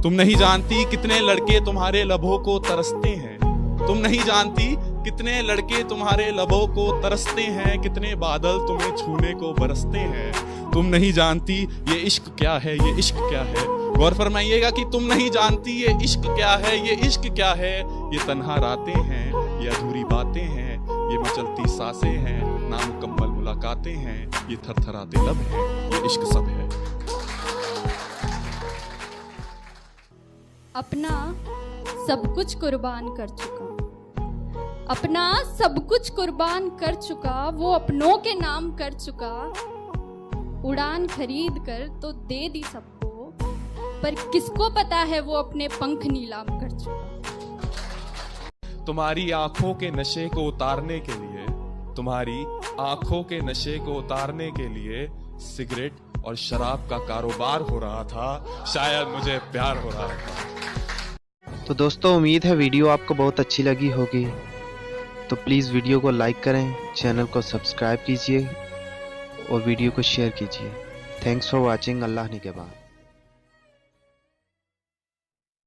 तुम नहीं जानती कितने लड़के तुम्हारे लबों को तरसते हैं। तुम नहीं जानती कितने लड़के तुम्हारे लबों को तरसते हैं, कितने बादल तुम्हें छूने को बरसते हैं। तुम नहीं जानती ये इश्क क्या है, ये इश्क क्या है। गौर फरमाइएगा कि तुम नहीं जानती ये इश्क क्या है, ये इश्क क्या है। ये तन्हा रातें हैं, ये अधूरी बातें हैं, ये मचलती सांसें हैं, नामुकम्मल मुलाकातें हैं, ये थरथराते लब हैं, ये इश्क सब है। अपना सब कुछ कुर्बान कर चुका, अपना सब कुछ कुर्बान कर चुका, वो अपनों के नाम कर चुका। उड़ान खरीद कर तो दे दी सबको, पर किसको पता है वो अपने पंख नीलाम कर चुका। तुम्हारी आंखों के नशे को उतारने के लिए, तुम्हारी आंखों के नशे को उतारने के लिए सिगरेट और शराब का कारोबार हो रहा था, शायद मुझे प्यार हो रहा था। तो दोस्तों, उम्मीद है वीडियो आपको बहुत अच्छी लगी होगी। तो प्लीज़ वीडियो को लाइक करें, चैनल को सब्सक्राइब कीजिए और वीडियो को शेयर कीजिए। Thanks for watching. अल्लाह निगहबान।